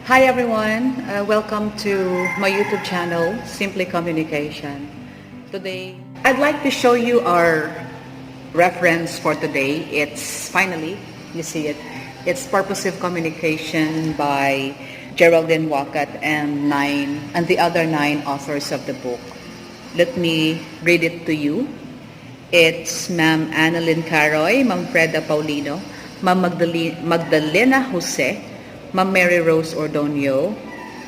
Hi everyone, welcome to my YouTube channel, Simply Communication. Today, I'd like to show you our reference for today. It's finally, you see it, it's Purposive Communication by Geraldine Wakat and the other 9 authors of the book. Let me read it to you. It's Ma'am Annalyn Caroy, Ma'am Freda Paulino, Ma'am Magdalena Jose, Ma'am Mary Rose Ordonio,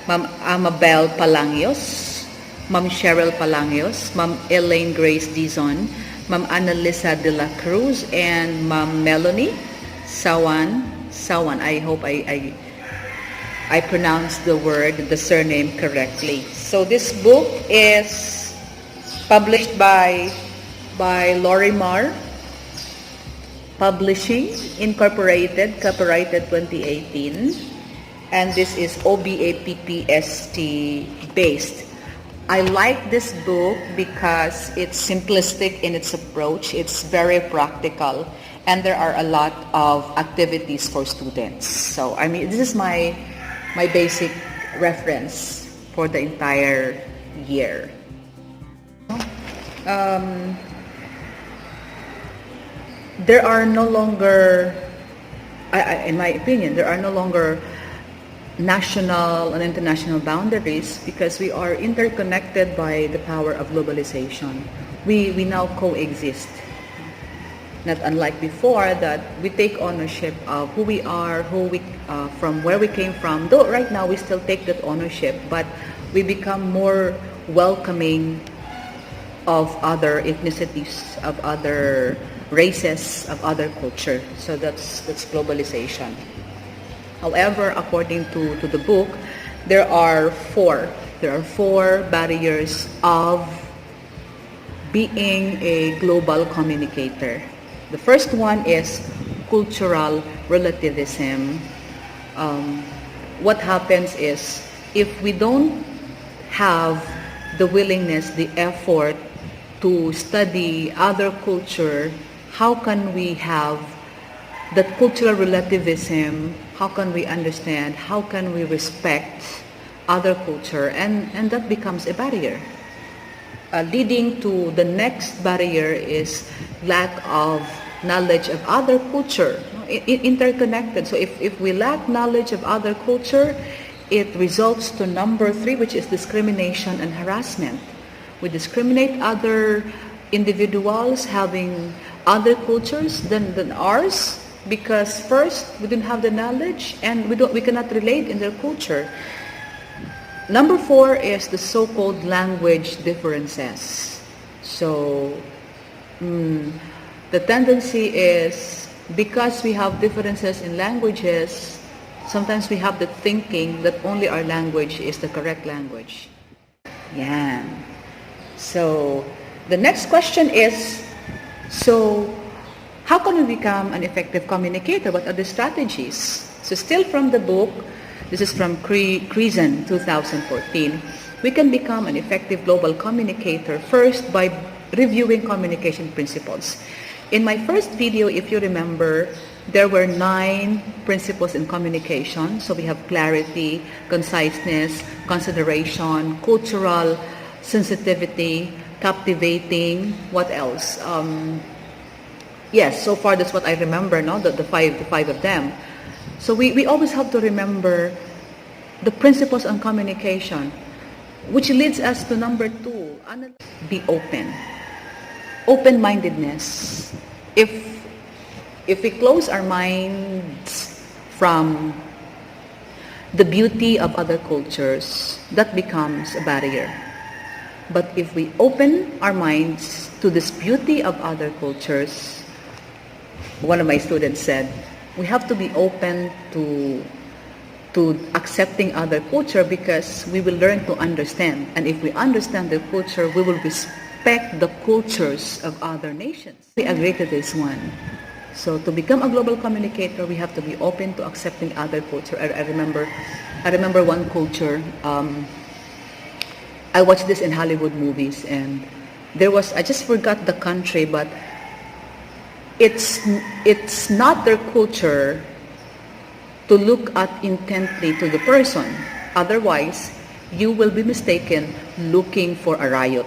Ma'am Amabel Palancios, Ma'am Cheryl Palancios, Ma'am Elaine Grace Dizon, Ma'am Annalisa de la Cruz, and Ma'am Melanie Sawan. I hope I pronounced the surname correctly. So this book is published by Loremar Publishing Incorporated, copyrighted 2018, and this is OBAPPST based. I like this book because it's simplistic in its approach, it's very practical, and there are a lot of activities for students. So I mean, this is my basic reference for the entire year. There are no longer, in my opinion, there are no longer national and international boundaries because we are interconnected by the power of globalization. We now coexist. Not unlike before that we take ownership of who we are, from where we came from. Though right now we still take that ownership, but we become more welcoming of other ethnicities, of other races, of other culture. So that's globalization. However, according to the book, there are four barriers of being a global communicator. The first one is cultural relativism. What happens is if we don't have the willingness, the effort to study other culture, how can we have that cultural relativism? How can we understand? How can we respect other culture? And that becomes a barrier. Leading to the next barrier is lack of knowledge of other culture, interconnected. So if we lack knowledge of other culture, it results to number 3, which is discrimination and harassment. We discriminate other individuals having other cultures than ours because first we don't have the knowledge and we cannot relate in their culture. Number 4 is the so-called language differences. So the tendency is because we have differences in languages, sometimes we have the thinking that only our language is the correct language. Yeah. So the next question is, so how can we become an effective communicator? What are the strategies? So still from the book, this is from Krizan 2014, we can become an effective global communicator first by reviewing communication principles. In my first video, if you remember, there were 9 principles in communication. So we have clarity, conciseness, consideration, cultural sensitivity, captivating, what else? Yes, so far that's what I remember, no? The five of them. So we always have to remember the principles on communication, which leads us to number 2, be open. Open-mindedness. If we close our minds from the beauty of other cultures, that becomes a barrier. But if we open our minds to this beauty of other cultures, one of my students said, we have to be open to accepting other culture because we will learn to understand. And if we understand the culture, we will respect the cultures of other nations. We agree to this one. So to become a global communicator, we have to be open to accepting other culture. I remember one culture. I watched this in Hollywood movies, and there was, I just forgot the country, but it's not their culture to look at intently to the person. Otherwise, you will be mistaken looking for a riot.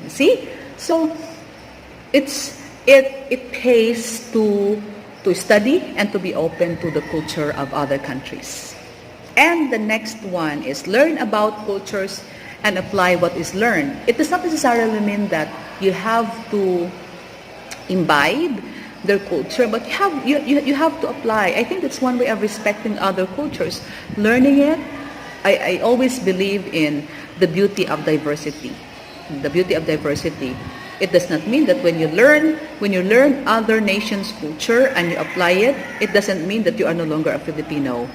See? So, it pays to study and to be open to the culture of other countries. And the next one is learn about cultures and apply what is learned. It does not necessarily mean that you have to imbibe their culture, but you have to apply. I think that's one way of respecting other cultures. Learning it, I always believe in the beauty of diversity. The beauty of diversity. It does not mean that when you learn other nations' culture and you apply it, it doesn't mean that you are no longer a Filipino.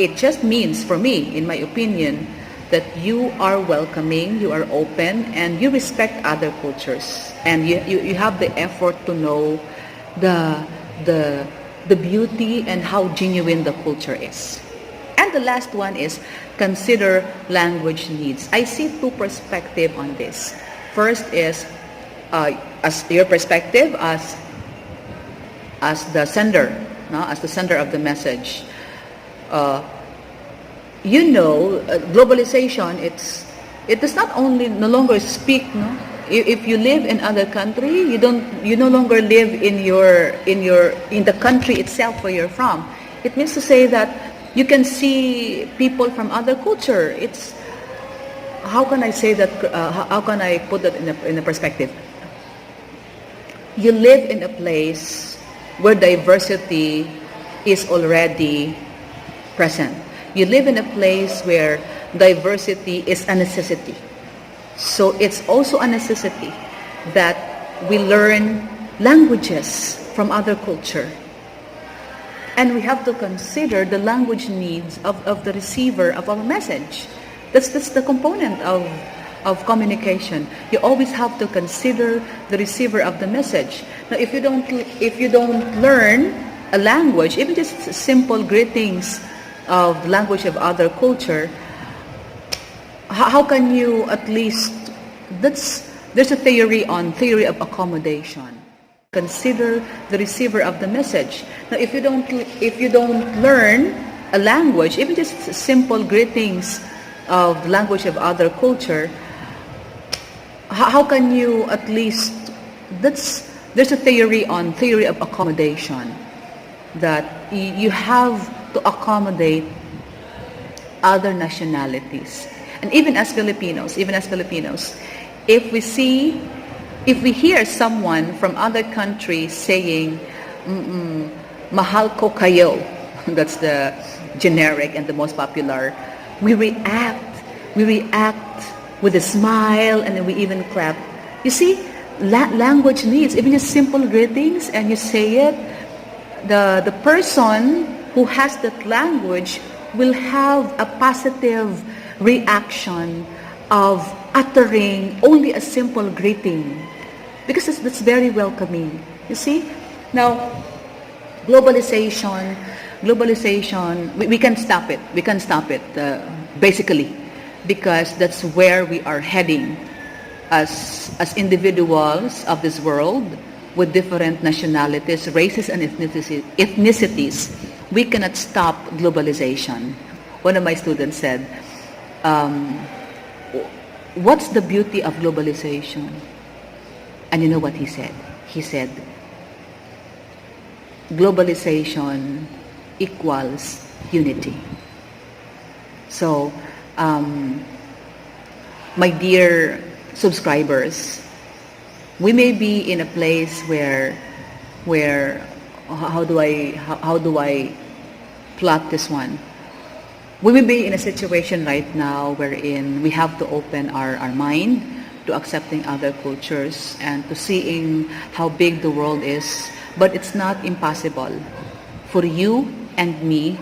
It just means, for me, in my opinion, that you are welcoming, you are open, and you respect other cultures. And you have the effort to know the beauty and how genuine the culture is. And the last one is consider language needs. I see two perspectives on this. First is as your perspective as the sender, no? As the sender of the message. Globalization, it does not only no longer speak, no? If you live in other country, you no longer live in the country itself where you're from. It means to say that you can see people from other culture. It's, how can I say that? How can I put that in a perspective? You live in a place where diversity is already present. You live in a place where diversity is a necessity. So it's also a necessity that we learn languages from other culture. And we have to consider the language needs of the receiver of our message. That's the component of communication. You always have to consider the receiver of the message. Now, if you don't learn a language, even just simple greetings of the language of other culture, how can you at least, there's a theory of accommodation. Consider the receiver of the message. Now, if you don't learn a language, even just simple greetings of the language of other culture, how can you at least, there's a theory of accommodation, that you have to accommodate other nationalities. And even as Filipinos, if we hear someone from other countries saying, mahal ko kayo, that's the generic and the most popular, we react with a smile, and then we even clap. You see, language needs, even just simple greetings, and you say it, the person who has that language will have a positive reaction of uttering only a simple greeting, because that's very welcoming. You see? Now, globalization, we can stop it. We can stop it, basically, because that's where we are heading as individuals of this world with different nationalities, races, and ethnicities. We cannot stop globalization. One of my students said, what's the beauty of globalization? And you know what he said? He said, globalization equals unity. So, my dear subscribers, we may be in a place where how do I plot this one? We may be in a situation right now wherein we have to open our mind to accepting other cultures and to seeing how big the world is. But it's not impossible for you and me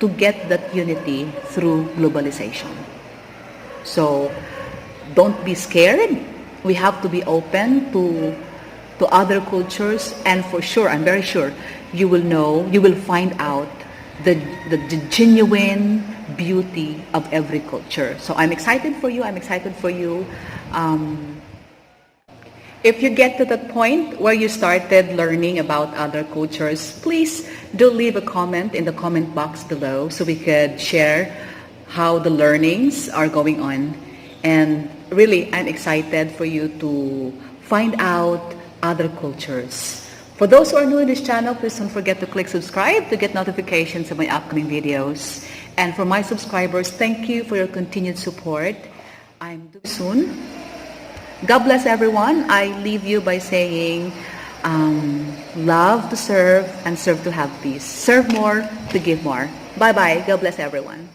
to get that unity through globalization. So don't be scared. We have to be open to other cultures, and for sure, I'm very sure, you will find out the genuine beauty of every culture. So I'm excited for you. If you get to that point where you started learning about other cultures, please do leave a comment in the comment box below so we could share how the learnings are going on. And really, I'm excited for you to find out other cultures. For those who are new in this channel, please don't forget to click subscribe to get notifications of my upcoming videos. And for my subscribers, thank you for your continued support. I'm due soon. God bless everyone. I leave you by saying, love to serve and serve to have peace. Serve more to give more. Bye-bye. God bless everyone.